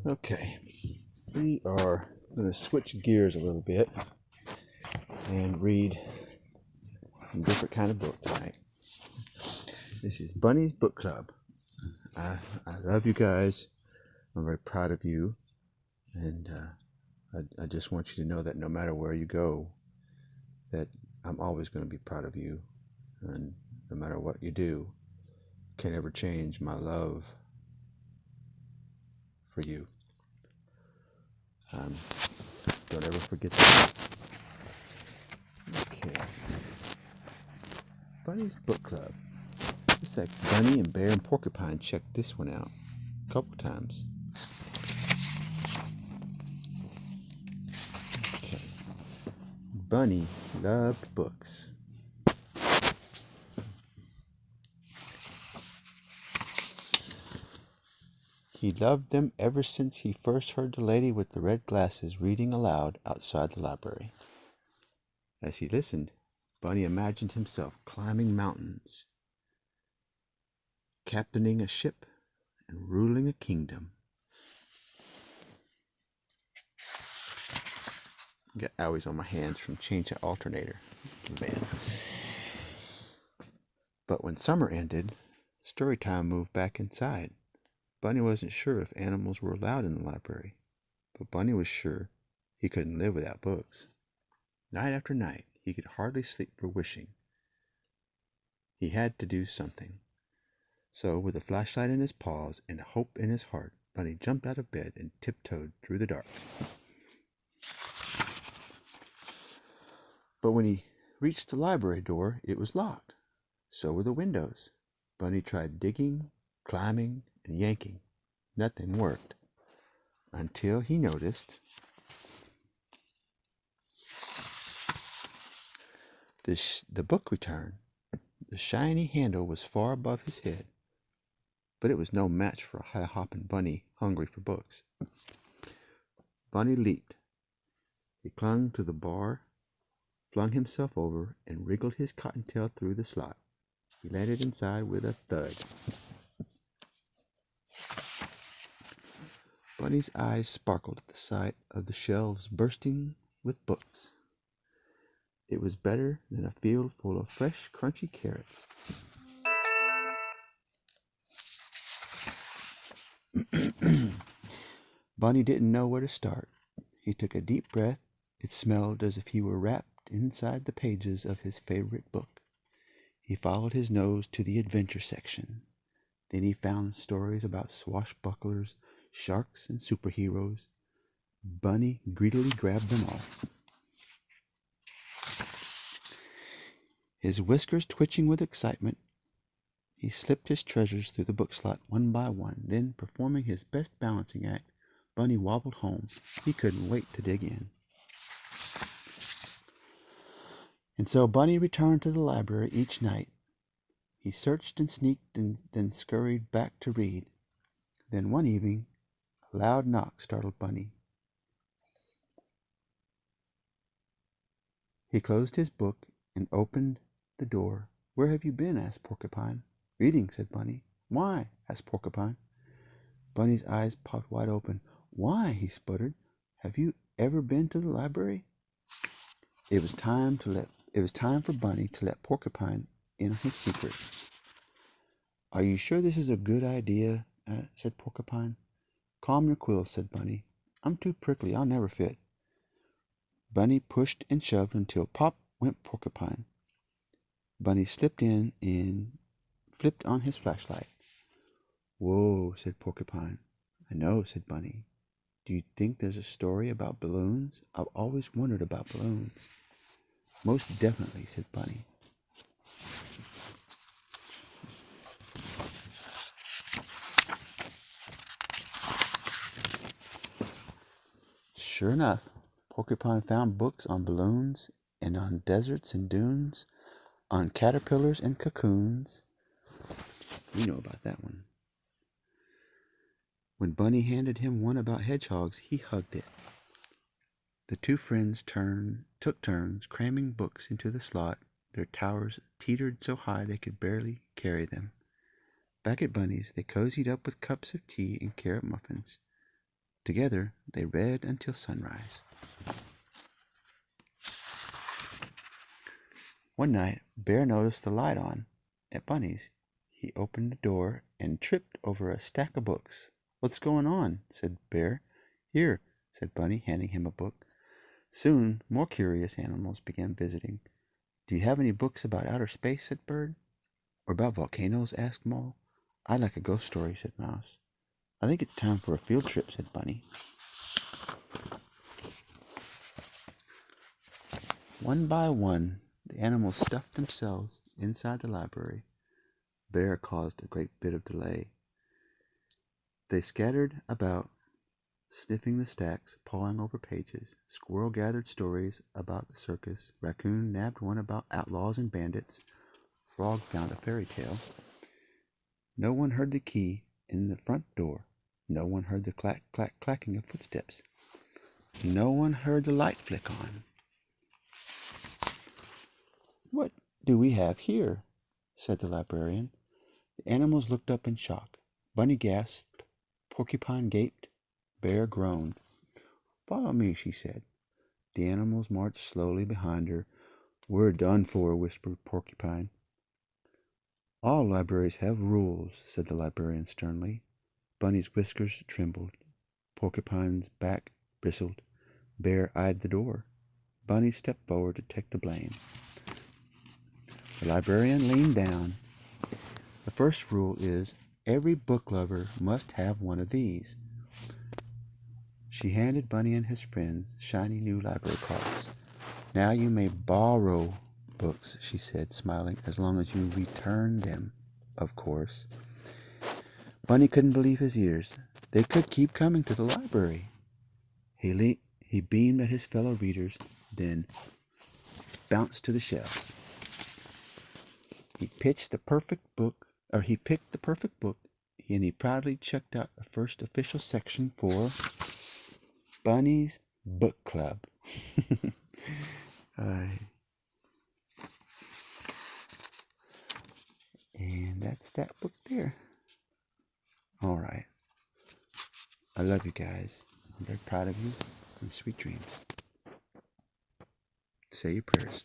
Okay, we are going to switch gears a little bit and read a different kind of book tonight. This is Bunny's Book Club. I love you guys. I'm very proud of you. And I just want you to know that no matter where you go, that I'm always going to be proud of you. And no matter what you do, can't ever change my love for you. Don't ever forget that. Okay. Bunny's Book Club. Looks like Bunny and Bear and Porcupine checked this one out a couple times. Okay. Bunny loved books. He loved them ever since he first heard the lady with the red glasses reading aloud outside the library. As he listened, Bunny imagined himself climbing mountains, captaining a ship, and ruling a kingdom. Got owies on my hands from changing alternator. Man. But when summer ended, story time moved back inside. Bunny wasn't sure if animals were allowed in the library, but Bunny was sure he couldn't live without books. Night after night, he could hardly sleep for wishing. He had to do something. So, with a flashlight in his paws and hope in his heart, Bunny jumped out of bed and tiptoed through the dark. But when he reached the library door, it was locked. So were the windows. Bunny tried digging, climbing, and yanking. Nothing worked. Until he noticed the book return. The shiny handle was far above his head, but it was no match for a high-hopping bunny hungry for books. Bunny leaped. He clung to the bar, flung himself over, and wriggled his cottontail through the slot. He landed inside with a thud. Bunny's eyes sparkled at the sight of the shelves bursting with books. It was better than a field full of fresh, crunchy carrots. Bunny didn't know where to start. He took a deep breath. It smelled as if he were wrapped inside the pages of his favorite book. He followed his nose to the adventure section. Then he found stories about swashbucklers, sharks, and superheroes. Bunny greedily grabbed them all. His whiskers twitching with excitement, he slipped his treasures through the book slot one by one. Then, performing his best balancing act, Bunny wobbled home. He couldn't wait to dig in. And so Bunny returned to the library each night. He searched and sneaked and then scurried back to read. Then one evening, a loud knock startled Bunny. He closed his book and opened the door. "Where have you been?" asked Porcupine. "Reading," said Bunny. "Why?" asked Porcupine. Bunny's eyes popped wide open. "Why?" he sputtered. "Have you ever been to the library?" It was time for Bunny to let Porcupine in on his secret. "Are you sure this is a good idea?" said Porcupine. "Calm your quills," said Bunny. "I'm too prickly. I'll never fit." Bunny pushed and shoved until pop went Porcupine. Bunny slipped in and flipped on his flashlight. "Whoa," said Porcupine. "I know," said Bunny. "Do you think there's a story about balloons? I've always wondered about balloons." "Most definitely," said Bunny. Sure enough, Porcupine found books on balloons and on deserts and dunes, on caterpillars and cocoons. You know about that one. When Bunny handed him one about hedgehogs, he hugged it. The two friends took turns cramming books into the slot. Their towers teetered so high they could barely carry them. Back at Bunny's, they cozied up with cups of tea and carrot muffins. Together, they read until sunrise. One night, Bear noticed the light on at Bunny's. He opened the door and tripped over a stack of books. "What's going on?" said Bear. "Here," said Bunny, handing him a book. Soon, more curious animals began visiting. "Do you have any books about outer space?" said Bird. "Or about volcanoes?" asked Mole. "I'd like a ghost story," said Mouse. "I think it's time for a field trip," said Bunny. One by one, the animals stuffed themselves inside the library. Bear caused a great bit of delay. They scattered about, sniffing the stacks, pawing over pages. Squirrel gathered stories about the circus. Raccoon nabbed one about outlaws and bandits. Frog found a fairy tale. No one heard the key in the front door. No one heard the clack, clack, clacking of footsteps. No one heard the light flick on. "What do we have here?" said the librarian. The animals looked up in shock. Bunny gasped. Porcupine gaped. Bear groaned. "Follow me," she said. The animals marched slowly behind her. "We're done for," whispered Porcupine. "All libraries have rules," said the librarian sternly. Bunny's whiskers trembled. Porcupine's back bristled. Bear eyed the door. Bunny stepped forward to take the blame. The librarian leaned down. "The first rule is every book lover must have one of these." She handed Bunny and his friends shiny new library cards. "Now you may borrow books," she said, smiling, "as long as you return them, of course." Bunny couldn't believe his ears. They could keep coming to the library. He beamed at his fellow readers, then bounced to the shelves. He picked the perfect book, and he proudly checked out the first official section for Bunny's Book Club. And that's that book there. All right. I love you guys. I'm very proud of you, and sweet dreams. Say your prayers.